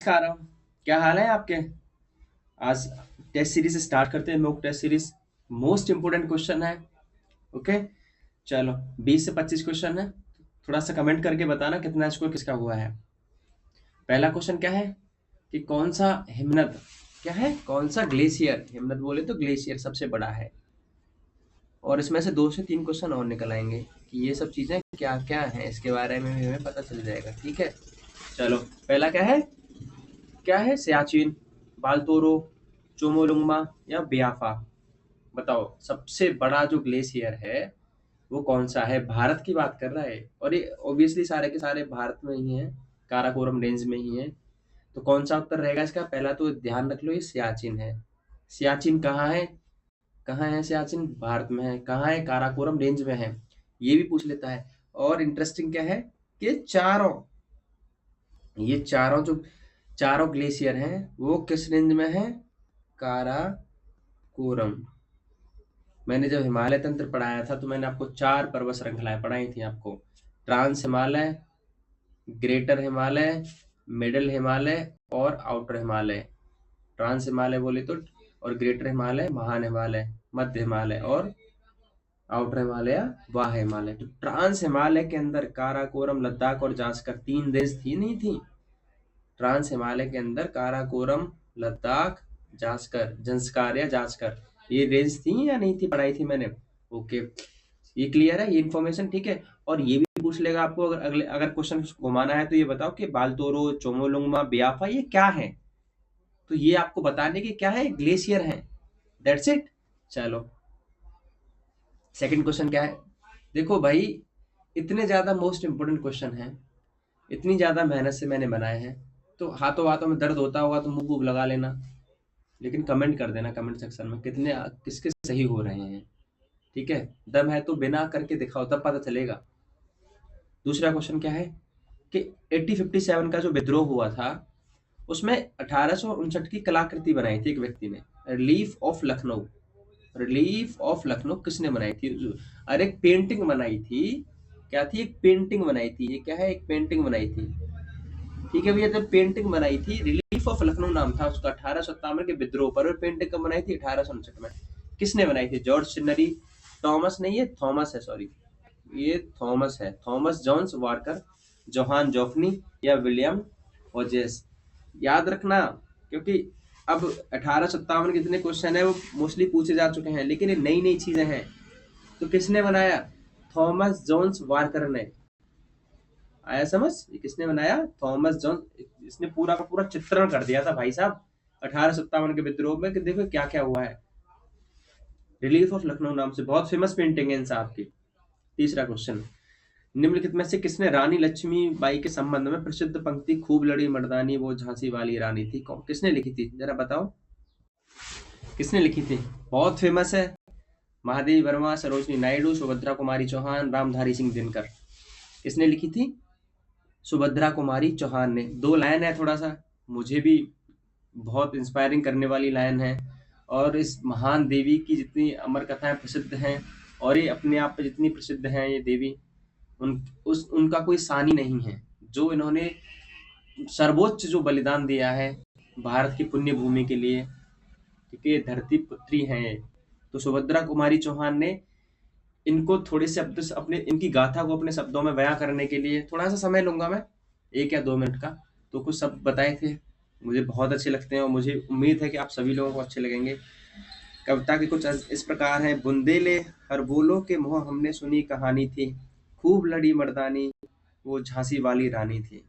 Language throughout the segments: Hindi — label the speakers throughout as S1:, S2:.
S1: नमस्कार। क्या हाल है आपके? आज टेस्ट सीरीज स्टार्ट करते हैं। Mock test series most important question है। ओके, चलो 20 से 25 क्वेश्चन है। थोड़ा सा कमेंट करके बताना कितना स्कोर किसका हुआ है। पहला क्वेश्चन क्या है कि कौन सा हिमनद, क्या है, कौन सा ग्लेशियर, हिमनद बोले तो ग्लेशियर सबसे बड़ा है। और इसमें से 2 से 3 क्वेश्चन और निकल आएंगे कि ये सब चीजें क्या क्या हैं, इसके बारे में भी हमें पता चल जाएगा। ठीक है, चलो पहला क्या है सियाचिन, बालतोरो, चोमोलुंगमा या बियाफा। बताओ सबसे बड़ा जो ग्लेशियर है वो कौन सा है। भारत की बात कर रहा है और ये ऑब्वियसली सारे के सारे भारत में ही हैं, काराकोरम रेंज में ही है। तो कौन सा उत्तर रहेगा इसका? पहला तो ध्यान रख लो, ये सियाचिन है। सियाचिन कहाँ है? कहाँ है सियाचिन? भारत में है। कहाँ है? काराकोरम रेंज में है। ये भी पूछ लेता है। और इंटरेस्टिंग क्या है कि ये चारों ग्लेशियर हैं वो किस रेंज में है? काराकोरम। मैंने जब हिमालय तंत्र पढ़ाया था तो मैंने आपको 4 पर्वत श्रृंखलाएं पढ़ाई थी आपको। Trans Himalaya, greater Himalaya, middle Himalaya और आउटर हिमालय। ट्रांस हिमालय बोले तो, और ग्रेटर हिमालय, महान हिमालय, मध्य हिमालय और आउटर हिमालय या वाह हिमालय। तो ट्रांस हिमालय के अंदर काराकोरम, लद्दाख और जास्कर 3 रेंज थी नहीं थी? ट्रांस हिमालय के अंदर काराकोरम, लद्दाख, जास्कर, जंस्कार या जास्कर, ये रेंज थी या नहीं थी? पढ़ाई थी मैंने। ओके, ये क्लियर है, ये इन्फॉर्मेशन ठीक है। और ये भी पूछ लेगा आपको, अगर क्वेश्चन घुमाना है तो ये बताओ कि बालतोरो, चोमोलुंगमा, बियाफा ये क्या है। तो ये आपको बताने की क्या है, ग्लेशियर है। That's it. चलो सेकंड क्वेश्चन क्या है। देखो भाई, इतने ज्यादा मोस्ट इंपोर्टेंट क्वेश्चन है, इतनी ज्यादा मेहनत से मैंने बनाए हैं, तो हाथों हाथों में दर्द होता होगा तो मुंह वूह लगा लेना। लेकिन कमेंट कर देना कमेंट सेक्शन में कितने किसके सही हो रहे हैं। ठीक है, दम है तो बिना करके दिखाओ तब पता चलेगा। दूसरा क्वेश्चन क्या है कि 1857 का जो विद्रोह हुआ था उसमें 1859 की कलाकृति बनाई थी एक व्यक्ति ने, relief of Lucknow. Relief of Lucknow किसने बनाई थी? अरे एक पेंटिंग बनाई थी। क्या थी? एक पेंटिंग बनाई थी। ये क्या है? एक पेंटिंग बनाई थी। ठीक है भैया, जब पेंटिंग बनाई थी, रिलीफ ऑफ लखनऊ नाम था उसका, 1857 के विद्रोह पर। पेंटिंग कब बनाई थी? 1859 में। किसने बनाई थी? जॉर्ज सिनरी, टॉमस नहीं, ये थॉमस है, सॉरी, ये थॉमस है, थॉमस जॉन्स वार्कर, जोहान जोफनी या विलियम ओजेस। याद रखना, क्योंकि अब 1857 के जितने क्वेश्चन है वो मोस्टली पूछे जा चुके हैं, लेकिन ये नई नई चीजें हैं। तो किसने बनाया? थॉमस जॉन्स वार्कर ने। आया समझ? ये किसने बनाया? Thomas John. इसने पूरा का पूरा चित्रण कर दिया था भाई साहब 1857 के विद्रोह में कि देखो क्या क्या हुआ है। रिलीफ ऑफ लखनऊ नाम से बहुत फेमस पेंटिंग है इन साहब की। तीसरा क्वेश्चन, निम्नलिखित में से किसने रानी लक्ष्मीबाई के संबंध में प्रसिद्ध पंक्ति खूब लड़ी मर्दानी वो झांसी वाली रानी थी, किसने लिखी थी? जरा बताओ किसने लिखी थी। बहुत फेमस है। महादेवी वर्मा, सरोजनी नायडू, सुभद्रा कुमारी चौहान, रामधारी सिंह दिनकर। किसने लिखी थी? सुभद्रा कुमारी चौहान ने। 2 लाइन है, थोड़ा सा मुझे भी बहुत इंस्पायरिंग करने वाली लाइन है। और इस महान देवी की जितनी अमर कथाएं प्रसिद्ध हैं और ये अपने आप में जितनी प्रसिद्ध हैं ये देवी, उनका कोई सानी नहीं है। जो इन्होंने सर्वोच्च जो बलिदान दिया है भारत की पुण्य भूमि के लिए, क्योंकि ये धरती पुत्री हैं ये। तो सुभद्रा कुमारी चौहान ने इनको थोड़े से अपने इनकी गाथा को अपने शब्दों में बयां करने के लिए थोड़ा सा समय लूंगा मैं, 1 या 2 मिनट का। तो कुछ शब्द बताए थे, मुझे बहुत अच्छे लगते हैं और मुझे उम्मीद है कि आप सभी लोगों को अच्छे लगेंगे। कविता के कुछ इस प्रकार हैं। बुंदेले हर बोलो के मुँह हमने सुनी कहानी थी, खूब लड़ी मर्दानी वो झांसी वाली रानी थी।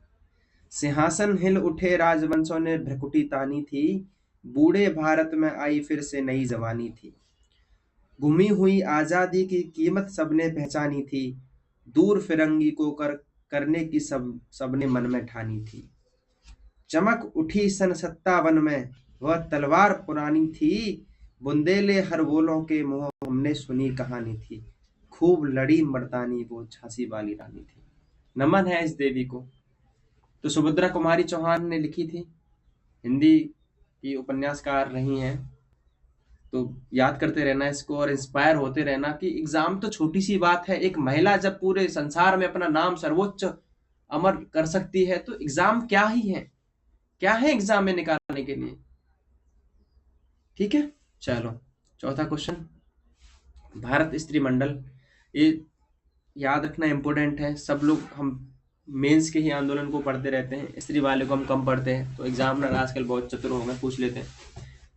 S1: सिंहासन हिल उठे राजवंशों ने भ्रकुटी तानी थी, बूढ़े भारत में आई फिर से नई जवानी थी। गुमी हुई आजादी की कीमत सबने पहचानी थी, दूर फिरंगी को करने की सबने मन में ठानी थी। चमक उठी सन 57 में वह तलवार पुरानी थी, बुंदेले हर बोलों के मुंह हमने सुनी कहानी थी, खूब लड़ी मर्दानी वो झांसी वाली रानी थी। नमन है इस देवी को। तो सुभद्रा कुमारी चौहान ने लिखी थी, हिंदी की उपन्यासकार रही हैं। तो याद करते रहना इसको और इंस्पायर होते रहना कि एग्जाम तो छोटी सी बात है। एक महिला जब पूरे संसार में अपना नाम सर्वोच्च अमर कर सकती है तो एग्जाम क्या ही है, क्या है एग्जाम में निकालने के लिए। ठीक है, चलो चौथा क्वेश्चन, भारत स्त्री मंडल, ये याद रखना इंपॉर्टेंट है। सब लोग हम मेंस के ही आंदोलन को पढ़ते रहते हैं, स्त्री वाले को हम कम पढ़ते हैं, तो एग्जामिनर आजकल बहुत चतुर हो गए, पूछ लेते हैं।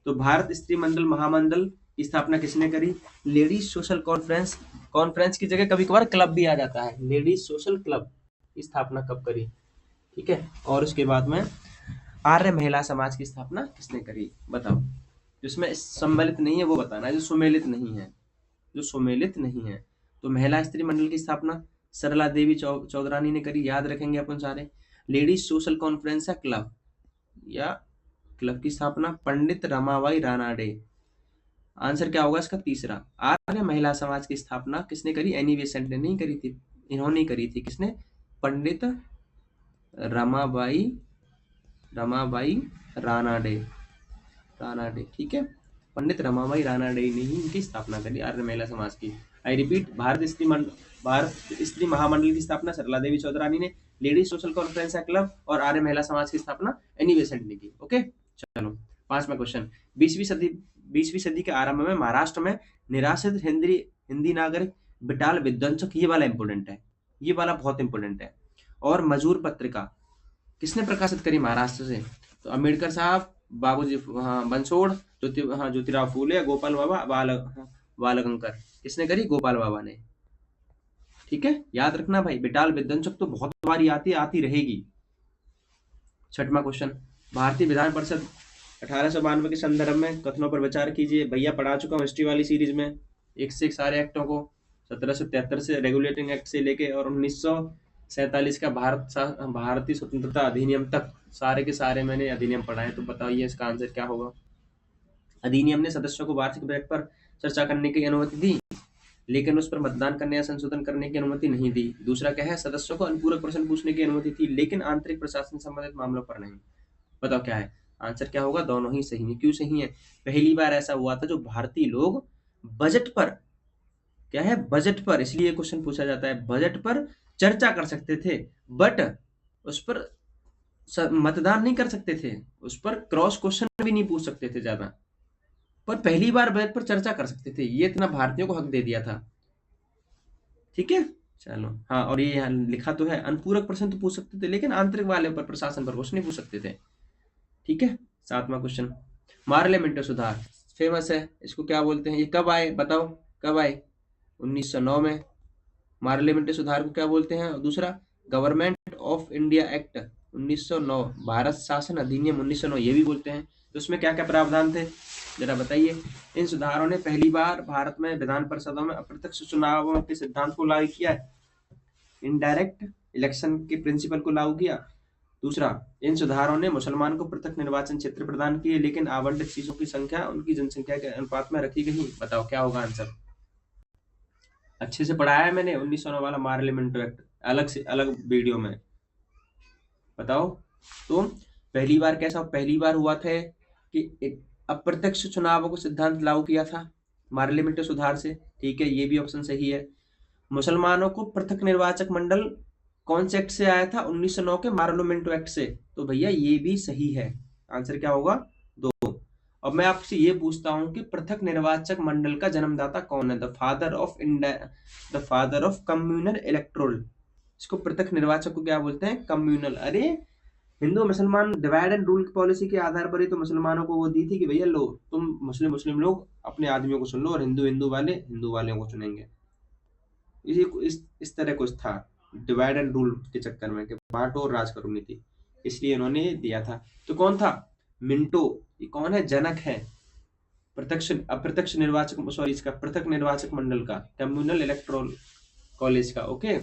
S1: तो भारत स्त्री मंडल महामंडल की स्थापना किसने करी? लेडीज सोशल कॉन्फ्रेंस, कॉन्फ्रेंस की जगह कभी कभार क्लब भी आ जाता है, लेडीज सोशल क्लब की स्थापना कब करी? ठीक है, और उसके बाद में आर्य महिला समाज की स्थापना किसने करी? बताओ। जिसमें सम्मिलित नहीं है वो बताना है, जो सुमेलित नहीं है, जो सुमेलित नहीं है। तो महिला स्त्री मंडल की स्थापना सरला देवी चौधरानी ने करी, याद रखेंगे अपन सारे। लेडीज सोशल कॉन्फ्रेंस या क्लब, या क्लब की स्थापना पंडित रमाबाई रानाडे। आंसर क्या होगा इसका? तीसरा। आर्य महिला समाज की स्थापना किसने करी? एनी बेसेंट ने नहीं करी थी, इन्होंने करी थी। किसने? पंडित रमाबाई रानाडे, ठीक है, पंडित रमाबाई रानाडे ने ही इनकी स्थापना करी, आर्य महिला समाज की। आई रिपीट, भारत स्त्री महामंडल की स्थापना सरला देवी चौधरानी ने, लेडीज सोशल कॉन्फ्रेंस क्लब और आर्य महिला समाज की स्थापना एनी बेसेंट ने की। ओके, चलो पांचवा क्वेश्चन, 20वीं सदी के आरंभ में महाराष्ट्र में निराश्रित हिंदी नागरिक बिटाल विध्वंसक, ये वाला इंपोर्टेंट है, ये वाला बहुत इंपोर्टेंट है। और मजूर पत्रिका किसने प्रकाशित करी महाराष्ट्र से? तो अम्बेडकर साहब, बाबूजी बंसोड़, ज्योतिराव फूले, गोपाल बाबा, बालगंकर। किसने करी? गोपाल बाबा ने। ठीक है, याद रखना भाई, बिटाल विध्वंसक तो बहुत बारी आती रहेगी। छठवां क्वेश्चन, भारतीय विधान परिषद 1892 के संदर्भ में कथनों पर विचार कीजिए। भैया पढ़ा चुका हूँ हिस्ट्री वाली सीरीज में, एक से एक सारे एक्टों को, 1773 से रेगुलेटिंग एक्ट से लेके और 1947 का भारतीय स्वतंत्रता अधिनियम तक सारे के सारे मैंने अधिनियम पढ़ाए। तो बताइए इसका आंसर क्या होगा? अधिनियम ने सदस्यों को वार्षिक बजट पर चर्चा करने की अनुमति दी, लेकिन उस पर मतदान करने या संशोधन करने की अनुमति नहीं दी। दूसरा क्या है? सदस्यों को अनुपूरक प्रश्न पूछने की अनुमति थी, लेकिन आंतरिक प्रशासन संबंधित मामलों पर नहीं। बताओ क्या है आंसर? क्या होगा? दोनों ही सही है। क्यों सही है? पहली बार ऐसा हुआ था जो भारतीय लोग बजट पर, क्या है, बजट पर, इसलिए क्वेश्चन पूछा जाता है, बजट पर चर्चा कर सकते थे, बट उस पर मतदान नहीं कर सकते थे, उस पर क्रॉस क्वेश्चन भी नहीं पूछ सकते थे ज्यादा, पर पहली बार बजट पर चर्चा कर सकते थे। ये इतना भारतीयों को हक दे दिया था। ठीक है, चलो हाँ, और ये यहाँ लिखा तो है, अनुपूरक प्रश्न तो पूछ सकते थे, लेकिन आंतरिक वाले पर, प्रशासन पर क्वेश्चन नहीं पूछ सकते थे। ठीक है, सातवां क्वेश्चन, पार्लियामेंट सुधार फेमस है, इसको क्या बोलते हैं? ये कब आए? बताओ कब आए? 1909 में। पार्लियामेंट सुधार को क्या बोलते हैं? दूसरा, government of India act 1909, Bharat शासन अधिनियम 1909 ये भी बोलते हैं। तो उसमें क्या क्या प्रावधान थे जरा बताइए। इन सुधारों ने पहली बार भारत में विधान परिषदों में अप्रत्यक्ष चुनावों के सिद्धांत को लागू किया है, इनडायरेक्ट इलेक्शन के प्रिंसिपल को लागू किया। दूसरा, इन सुधारों ने मुसलमान को पृथक निर्वाचन क्षेत्र प्रदान किए, लेकिन आवंटित सीटों की संख्या उनकी जनसंख्या के अनुपात में रखी गई। बताओ क्या होगा आंसर? अच्छे से पढ़ाया है मैंने 1909 वाला पार्लियामेंट एक्ट, अलग से अलग वीडियो में। बताओ तो पहली बार कैसा? पहली बार हुआ था कि एक अप्रत्यक्ष चुनावों को सिद्धांत लागू किया था पार्लियामेंट सुधार से। ठीक है, ये भी ऑप्शन सही है। मुसलमानों को पृथक निर्वाचक मंडल कौन से एक्ट से आया था? 1909 के पार्लियामेंट एक्ट से। तो भैया ये भी सही है। आंसर क्या होगा? 2। अब मैं आपसे ये पूछता हूं कि पृथक निर्वाचक मंडल का जन्मदाता कौन है? The father of communal electoral. इसको पृथक निर्वाचक को क्या बोलते हैं? कम्युनल। अरे हिंदू मुसलमान डिवाइड एंड रूल की पॉलिसी के आधार पर ही तो मुसलमानों को वो दी थी कि भैया लो तुम मुस्लिम लोग अपने आदमियों को सुन लो, और हिंदू वाले को चुनेंगे। इस तरह कुछ था, डिवाइड एंड रूल के चक्कर में कि बांटो और राज करो नीति, इसलिए इन्होंने दिया था। तो कौन था? मिंटो। ये कौन है? जनक है अप्रत्यक्ष निर्वाचक, सॉरी, इसका पृथक निर्वाचक मंडल का, कम्युनल इलेक्टोरल कॉलेज का। ओके,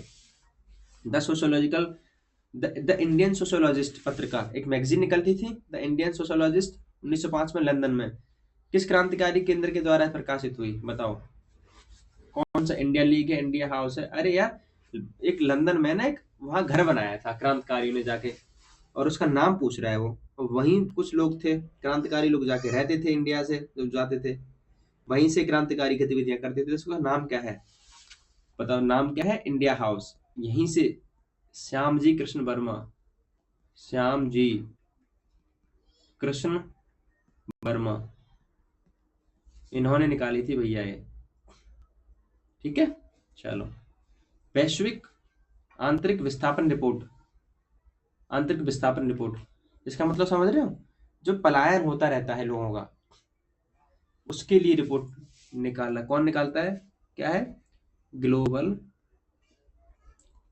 S1: द इंडियन सोशियोलॉजिस्ट पत्रिका, एक मैगजीन निकलती थी, द इंडियन सोशियोलॉजिस्ट, 1905 में लंदन में किस क्रांतिकारी केंद्र के द्वारा प्रकाशित हुई? बताओ कौन सा? इंडिया लीग है, इंडिया हाउस है? अरे यार, एक लंदन में ना एक वहां घर बनाया था क्रांतिकारियों ने जाके, और उसका नाम पूछ रहा है वो। वहीं कुछ लोग थे, क्रांतिकारी लोग जाके रहते थे, इंडिया से जब जाते थे वहीं से क्रांतिकारी गतिविधियां करते थे। उसका नाम क्या है? बताओ नाम क्या है? India house. यहीं से श्याम जी कृष्ण वर्मा, श्याम जी कृष्ण वर्मा, इन्होंने निकाली थी भैया ये। ठीक है, चलो। वैश्विक आंतरिक विस्थापन रिपोर्ट, आंतरिक विस्थापन रिपोर्ट, इसका मतलब समझ रहे हो? जो पलायन होता रहता है लोगों का, उसके लिए रिपोर्ट निकालना। कौन निकालता है? क्या है? Global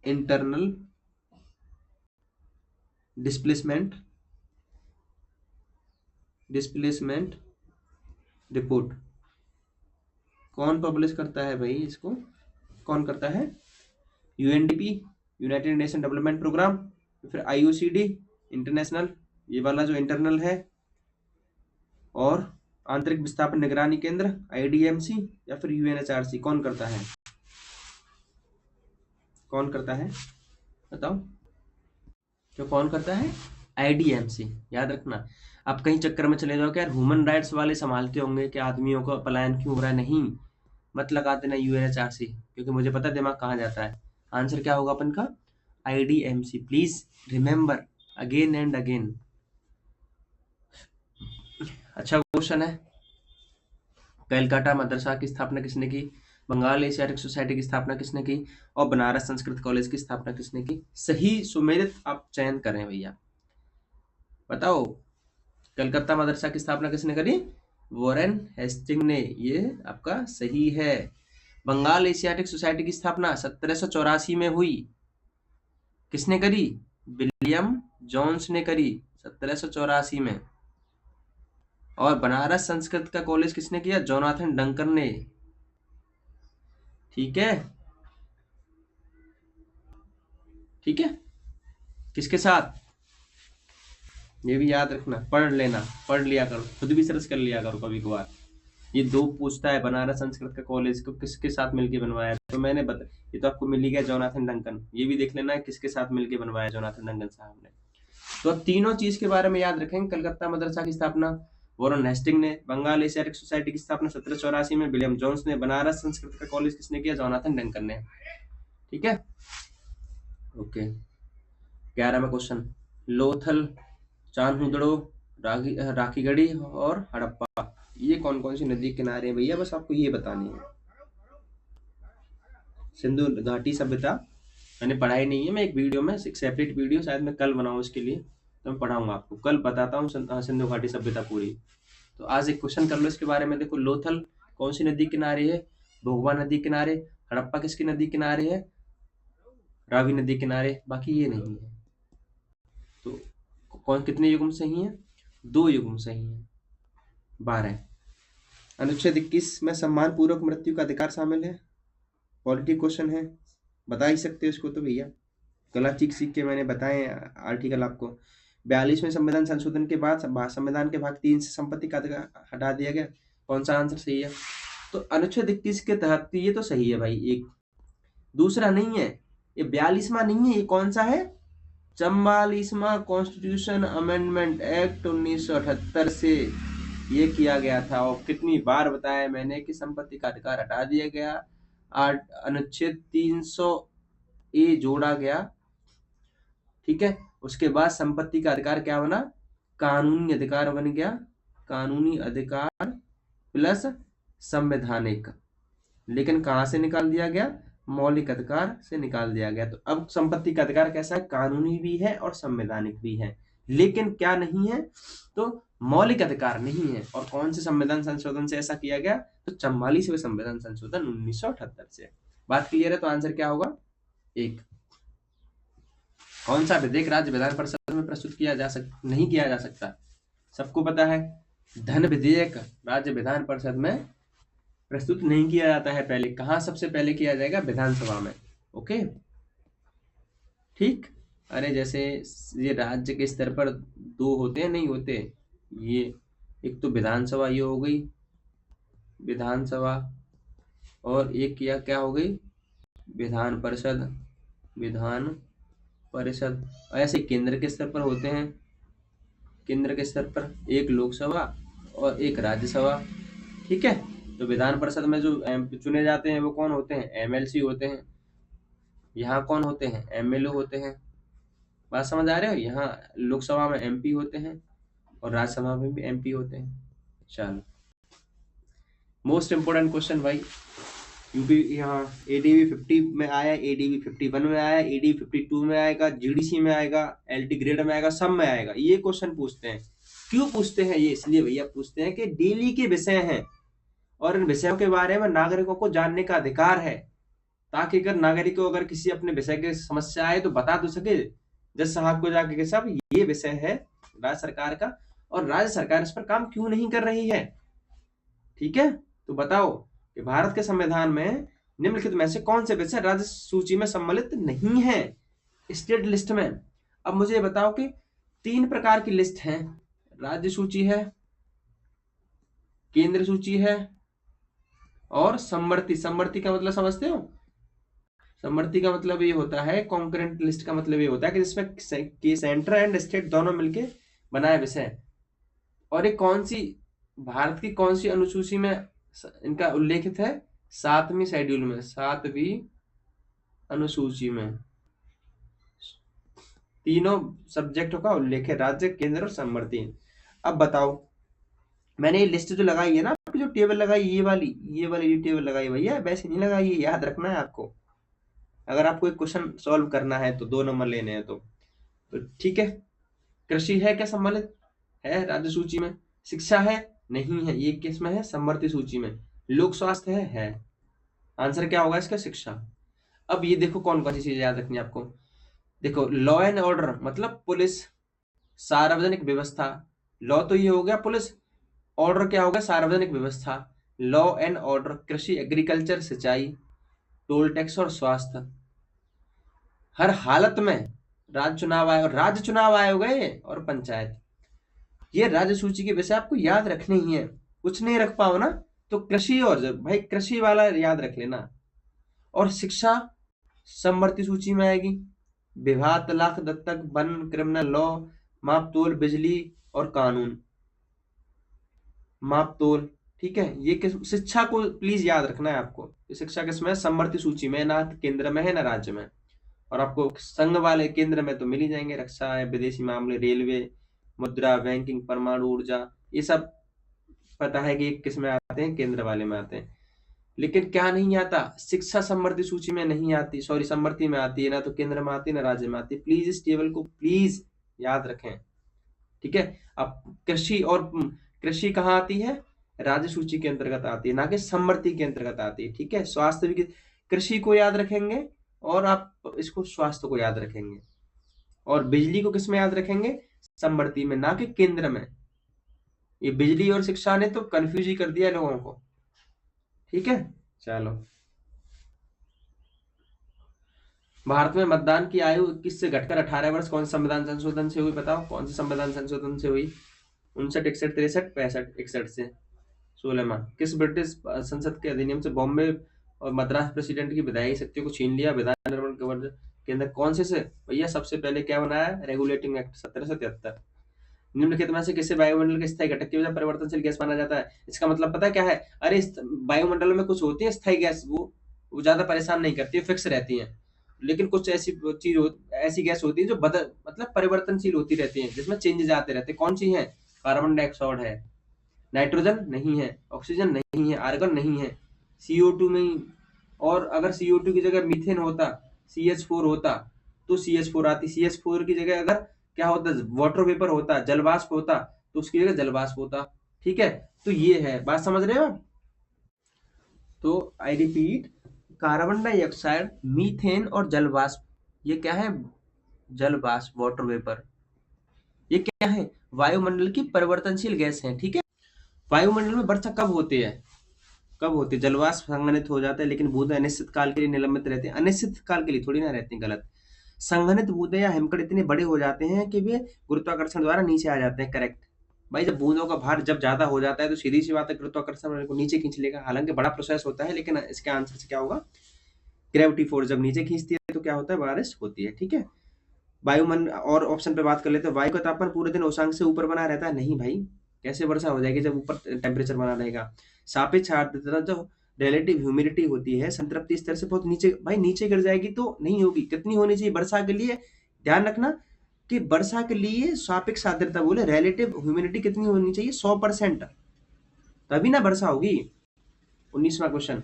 S1: internal displacement report. कौन पब्लिश करता है भाई इसको? कौन करता है? UNDP, united nation development programme, फिर आईओसीडी इंटरनेशनल, ये वाला जो इंटरनल है, और आंतरिक विस्थापन निगरानी केंद्र आईडीएमसी, या फिर यूएनएचआरसी। कौन करता है? कौन करता है बताओ? तो कौन करता है? आईडीएमसी। याद रखना। आप कहीं चक्कर में चले जाओ कि यार ह्यूमन राइट्स वाले संभालते होंगे कि आदमियों का पलायन क्यों हो रहा है, नहीं, मत लगा देना यूएनएचआरसी, क्योंकि मुझे पता है दिमाग कहाँ जाता है। आंसर क्या होगा अपन का? IDMC. Please remember again and again. अच्छा क्वेश्चन है। कलकत्ता मदरसा की स्थापना किसने की? बंगाल एशियाटिक सोसाइटी की स्थापना किसने की? और बनारस संस्कृत कॉलेज की स्थापना किसने की? सही सुमेलित आप चयन करें भैया, बताओ। कलकत्ता मदरसा की स्थापना किसने करी? वॉरेन हेस्टिंग ने। ये आपका सही है। बंगाल एशियाटिक सोसाइटी की स्थापना 1784 में हुई। किसने करी? विलियम जोन्स ने करी 1784 में। और बनारस संस्कृत का कॉलेज किसने किया? जोनाथन डंकन ने। ठीक है, ठीक है। किसके साथ? ये भी याद रखना, पढ़ लेना, पढ़ लिया करो, खुद भी सर्च कर लिया करो कभी कभार। ये दो पूछता है, बनारस संस्कृत का कॉलेज को किसके साथ मिलके बनवाया, तो मैंने बता, ये तो आपको मिल ही गया, जोनाथन डंकन। ये भी देख लेना है किसके साथ मिलके बनवाया जोनाथन डंकन साहब ने। तो अब तीनों चीज के बारे में याद रखेंगे। कलकत्ता मदरसा की स्थापना वॉरेन हेस्टिंग ने, बंगाल एशियाटिक सोसाइटी की स्थापना 1784 में विलियम जोन्स ने, बनारस संस्कृत का कॉलेज किसने किया? जोनाथन डंकन ने। ठीक है, ओके। 11वां क्वेश्चन। लोथल, चान्होदड़ो, राखीगढ़ी और हड़प्पा, ये कौन कौन सी नदी के किनारे हैं भैया? बस आपको ये बतानी है। सिंधु घाटी सभ्यता मैंने पढ़ाई नहीं है, मैं एक वीडियो में, एक सेपरेट वीडियो शायद मैं कल बनाऊं इसके लिए, तो मैं पढ़ाऊंगा आपको, कल बताता हूँ सिंधु घाटी सभ्यता पूरी। तो आज एक क्वेश्चन कर लो इसके बारे में। देखो, लोथल कौन सी नदी किनारे है? भोगवा नदी किनारे। हड़प्पा किसकी नदी किनारे है? रावी नदी किनारे। बाकी ये नहीं है। तो कौन, कितने युग्म सही है? 2 युग्म सही है। 12। अनुच्छेद 21 में सम्मान पूर्वक मृत्यु का अधिकार शामिल है। पॉलिटी क्वेश्चन है, बता ही सकते हो इसको तो भैया, गला चीख सीख के मैंने बताए आर्टिकल आपको। 42वें संविधान संशोधन के बाद संविधान के भाग 3 से संपत्ति का अधिकार हटा दिया गया। कौन सा आंसर सही है? तो अनुच्छेद 21 के तहत ये तो सही है भाई, एक। दूसरा नहीं है, ये 42वां नहीं है, ये कौन सा है? 44वां कॉन्स्टिट्यूशन अमेंडमेंट एक्ट 1978 से ये किया गया था। और कितनी बार बताया मैंने कि संपत्ति का अधिकार हटा दिया गया, अनुच्छेद 300 ए जोड़ा गया। ठीक है, उसके बाद संपत्ति का अधिकार क्या बना? कानूनी अधिकार बन गया। कानूनी अधिकार प्लस संवैधानिक। लेकिन कहां से निकाल दिया गया? मौलिक अधिकार से निकाल दिया गया। तो अब संपत्ति का अधिकार कैसा है? कानूनी भी है और संवैधानिक भी है। लेकिन क्या नहीं है? तो मौलिक अधिकार नहीं है। और कौन से संविधान संशोधन से ऐसा किया गया? तो 44वें संविधान संशोधन 1978 से। बात क्लियर है? तो आंसर क्या होगा? 1। कौन सा विधेयक राज्य विधान परिषद में प्रस्तुत नहीं किया जा सकता? सबको पता है, धन विधेयक राज्य विधान परिषद में प्रस्तुत नहीं किया जाता है। पहले कहाँ सबसे पहले किया जाएगा? विधानसभा में। ओके, ठीक। अरे जैसे ये राज्य के स्तर पर 2 होते हैं, नहीं होते ये, एक तो विधानसभा ये हो गई विधानसभा, और एक क्या हो गई? विधान परिषद। विधान परिषद। ऐसे केंद्र के स्तर पर होते हैं, केंद्र के स्तर पर एक लोकसभा और एक राज्यसभा। ठीक है, तो विधान परिषद में जो चुने जाते हैं वो कौन होते हैं? एमएलसी होते हैं। यहाँ कौन होते हैं? एमएलए होते हैं। बात समझ आ रहे हो? यहाँ लोकसभा में एमपी होते हैं, और राज्यसभा में भी MP होते हैं। चलो, मोस्ट इम्पोर्टेंट क्वेश्चन भाई, यूपी यहाँ ADV 50 में आया, ADV 51 में आया, ADV 52 में आएगा, GDC में आएगा, LT ग्रेड में आएगा, सब में आएगा। ये क्वेश्चन पूछते हैं। क्यों पूछते हैं ये? इसलिए भैया पूछते हैं कि डेली के विषय हैं और इन विषयों के बारे में नागरिकों को जानने का अधिकार है, ताकि अगर नागरिक को अगर किसी अपने विषय की समस्या आए तो बता तो सके जज साहब को जाके कि साहब ये विषय है राज्य सरकार का और राज्य सरकार इस पर काम क्यों नहीं कर रही है। ठीक है, तो बताओ कि भारत के संविधान में निम्नलिखित में से कौन से विषय राज्य सूची में सम्मिलित नहीं है स्टेट लिस्ट में। अब मुझे ये बताओ कि 3 प्रकार की लिस्ट है, राज्य सूची है, केंद्र सूची है और समवर्ती। समवर्ती का मतलब समझते हो? समवर्ती का मतलब ये होता है, कॉन्करेंट लिस्ट का मतलब ये होता है कि जिसमें सेंटर एंड स्टेट दोनों मिलके बनाए विषय। और ये कौन सी, भारत की कौन सी अनुसूची में इनका उल्लेखित है? 7वीं शेड्यूल में, 7वीं अनुसूची में तीनों सब्जेक्टों का उल्लेख है, राज्य, केंद्र और समवर्ती। अब बताओ, मैंने ये लिस्ट जो लगाई है ना, आपकी जो टेबल लगाई ये वाली टेबल लगाई भैया, वैसे नहीं लगाई है, याद रखना है आपको। अगर आपको एक क्वेश्चन सॉल्व करना है तो 2 नंबर लेने हैं तो ठीक है। कृषि है क्या सम्मिलित? है राज्य सूची में। शिक्षा है? नहीं है, ये किस में है? समवर्ती सूची में। लोक स्वास्थ्य है। आंसर क्या होगा इसका? शिक्षा। अब ये देखो कौन कौन सी चीजें याद रखनी है आपको। देखो, लॉ एंड ऑर्डर मतलब पुलिस, सार्वजनिक व्यवस्था। लॉ तो ये हो गया पुलिस, ऑर्डर क्या होगा? सार्वजनिक व्यवस्था। लॉ एंड ऑर्डर, कृषि, एग्रीकल्चर, सिंचाई, टोल टैक्स और स्वास्थ्य। हर हालत में राज्य चुनाव आयोग है और पंचायत। ये राज्य सूची के विषय आपको याद रखने ही है। कुछ नहीं रख पाओ ना तो कृषि, और भाई कृषि वाला याद रख लेना। और शिक्षा समवर्ती सूची में आएगी। विवाह, तलाक, दत्तक, वन, क्रिमिनल लॉ, माप तोल, बिजली और कानून। माप तोल, ठीक है। ये किस, शिक्षा को प्लीज याद रखना है आपको। शिक्षा किसमें? समवर्ती सूची में, ना केंद्र में है ना राज्य में। और आपको संघ वाले केंद्र में तो मिल ही जाएंगे, रक्षा है, विदेशी मामले, रेलवे, मुद्रा, बैंकिंग, परमाणु ऊर्जा, ये सब पता है कि ये किस में आते हैं? केंद्र वाले में आते हैं। लेकिन क्या नहीं आता? शिक्षा समवर्ती सूची में नहीं आती, सॉरी समवर्ती में आती है, ना तो केंद्र में आती है ना राज्य में आती है। प्लीज इस टेबल को प्लीज याद रखें, ठीक है। अब कृषि कहाँ आती है? राज्य सूची के अंतर्गत आती है, ना कि समवर्ती के अंतर्गत आती है, ठीक है। स्वास्थ्य भी कृषि को याद रखेंगे और आप इसको स्वास्थ्य को याद रखेंगे। और बिजली को किसमें याद रखेंगे? समवर्ती में, ना कि केंद्र में। ये बिजली और शिक्षा ने तो कंफ्यूज ही कर दिया लोगों को, ठीक है। चलो, भारत में मतदान की आयु 21 से घटकर 18 वर्ष कौन से संविधान संशोधन से हुई? बताओ कौन से संविधान संशोधन से हुई? 59, 61, 63, 65, 61 से 16वां। किस ब्रिटिश संसद के अधिनियम से बॉम्बे और मद्रास प्रेसिडेंट की विधायी शक्तियों को छीन लिया? विधान निर्माण के अंदर कौन से भैया सबसे पहले क्या बनाया? Regulating act 1773। निम्नलिखित में से किसे वायुमंडल के स्थायी घटक की वजह परिवर्तनशील गैस माना जाता है? इसका मतलब पता क्या है? अरे वायुमंडल में कुछ होती है स्थायी गैस, वो ज्यादा परेशान नहीं करती है, फिक्स रहती है। लेकिन कुछ ऐसी गैस होती है जो मतलब परिवर्तनशील होती रहती है, जिसमें चेंजेस आते रहते हैं। कौन सी है? कार्बन डाइऑक्साइड है, नाइट्रोजन नहीं है, ऑक्सीजन नहीं है, आर्गन नहीं है, CO2 में ही। और अगर CO2 की जगह मीथेन होता, CH4 होता, तो CH4 आती। CH4 की जगह अगर क्या होता? वाटर वेपर होता, जलवाष्प होता, तो उसकी जगह जलवाष्प होता, ठीक है। तो ये है, बात समझ रहे हो आप? तो I repeat, carbon dioxide, methane और जलवाष्प, ये क्या है? जलवाष्प, वाटर वेपर। ये क्या है? वायुमंडल की परिवर्तनशील गैस है, ठीक है। वायुमंडल में वर्षा कब होती है? कब होती है? जलवाष्प संघनित हो जाता है, लेकिन बूंदें अनिश्चित काल के लिए निलंबित रहते हैं। अनिश्चित काल के लिए थोड़ी ना रहती हैं, गलत। संघनित बूंदें या हिमकण इतने बड़े हो जाते हैं कि वे गुरुत्वाकर्षण द्वारा नीचे आ जाते हैं, करेक्ट। भाई जब बूंदों का भार जब ज्यादा हो जाता है तो सीधी सी बात है, गुरुत्वाकर्षण उनको नीचे खींच लेगा। हालांकि बड़ा प्रोसेस होता है, लेकिन इसके आंसर से क्या होगा? ग्रेविटी फोर्स जब नीचे खींचती है तो क्या होता है? बारिश होती है, ठीक है। वायुमंडल और ऑप्शन पे बात कर लेते हैं। वायु का तापमान पूरे दिन उष्मांक से ऊपर बना रहता है? नहीं भाई, कैसे वर्षा हो जाएगी जब ऊपर टेम्परेचर बना रहेगा। सापेक्ष आर्द्रता, जो रिलेटिव ह्यूमिडिटी होती है, संतृप्ति स्तर से बहुत नीचे, भाई नीचे गिर जाएगी तो नहीं होगी। कितनी होनी चाहिए वर्षा के लिए? ध्यान रखना, कि वर्षा के लिए सापेक्ष आर्द्रता बोले रिलेटिव ह्यूमिडिटी कितनी होनी चाहिए 100%, तभी ना वर्षा होगी। 19वां क्वेश्चन,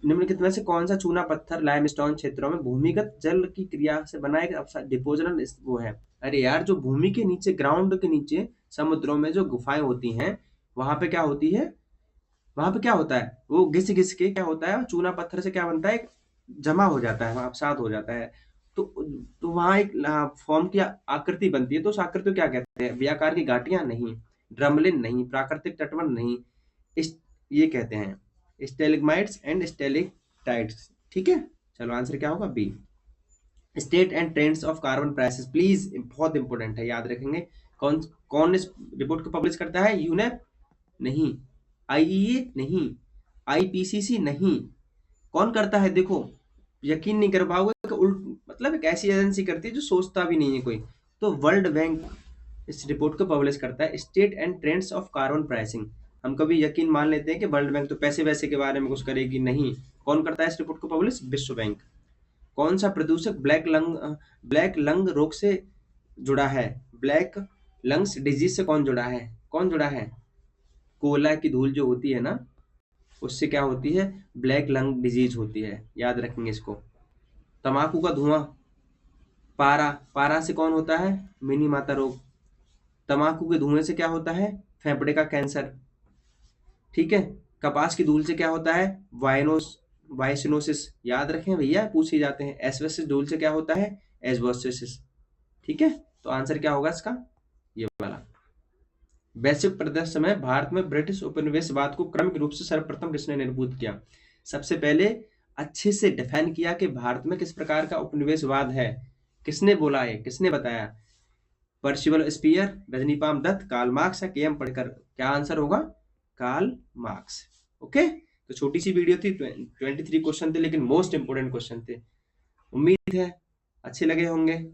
S1: निम्नलिखित में से कौन सा चूना पत्थर लाइमस्टोन क्षेत्रों में भूमिगत जल की क्रिया से बना एक डिपोजनल वो है? अरे यार, जो भूमि के नीचे, ग्राउंड के नीचे समुद्रों में जो गुफाएं होती हैं, वहां पे क्या होती है, वहां पे क्या होता है, वो घिस घिस के क्या होता है, चूना पत्थर से क्या बनता है, जमा हो जाता है, वहां साथ हो जाता है। तो वहां एक फॉर्म की आकृति बनती है। तो उस आकृति को क्या कहते हैं? व्याकार की घाटियां नहीं, ड्रमलिन नहीं, प्राकृतिक तटबंध नहीं, इस ये कहते हैं स्टेलिग्माइट्स एंड स्टेलिकटाइट्स। ठीक है, चलो आंसर क्या होगा? B. State and trends of carbon prices, please बहुत इंपॉर्टेंट है, याद रखेंगे। कौन कौन इस रिपोर्ट को पब्लिश करता है? यूनेप नहीं, आईईए नहीं, आईपीसीसी नहीं, कौन करता है? देखो, यकीन नहीं कर पाओगे कि उल्ट, मतलब एक ऐसी एजेंसी करती है जो सोचता भी नहीं है कोई। तो वर्ल्ड बैंक इस रिपोर्ट को पब्लिश करता है, state and trends of carbon pricing. हम कभी यकीन मान लेते हैं कि वर्ल्ड बैंक तो पैसे वैसे के बारे में कुछ करेगी, नहीं। कौन करता है इस रिपोर्ट को पब्लिश? विश्व बैंक। कौन सा प्रदूषक ब्लैक लंग रोग से जुड़ा है? ब्लैक लंग्स डिजीज से कौन जुड़ा है? कौन जुड़ा है? कोयला की धूल जो होती है ना, उससे क्या होती है? ब्लैक लंग डिजीज होती है, याद रखेंगे इसको। तंबाकू का धुआं, पारा से कौन होता है? मिनी माता रोग। तंबाकू के धुएं से क्या होता है? फेफड़े का कैंसर। ठीक है, कपास की धूल से क्या होता है? वाइसिनोसिस, याद रखें भैया, पूछे जाते हैं। एस्बेस्टस धूल से क्या होता है? एस्बेस्टोसिस। ठीक है, तो आंसर क्या होगा इसका? ये वाला। वैश्विक परिदृश्य में भारत में ब्रिटिश उपनिवेशवाद को क्रमिक रूप से सर्वप्रथम किसने निर्भूत किया? सबसे पहले अच्छे से डिफाइन किया कि भारत में किस प्रकार का उपनिवेशवाद है। किसने बोला है, किसने बताया? Percival spear, रजनीपाल Dutt, Karl Marx या के.एम. पढ़कर? क्या आंसर होगा? Karl Marx. ओके, तो छोटी सी वीडियो थी, 23 क्वेश्चन थे, लेकिन मोस्ट इंपोर्टेंट क्वेश्चन थे। उम्मीद है अच्छे लगे होंगे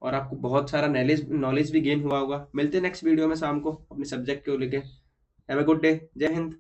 S1: और आपको बहुत सारा नॉलेज भी गेन हुआ होगा। मिलते हैं नेक्स्ट वीडियो में शाम को अपने सब्जेक्ट को लेके। हैव अ गुड डे, जय हिंद।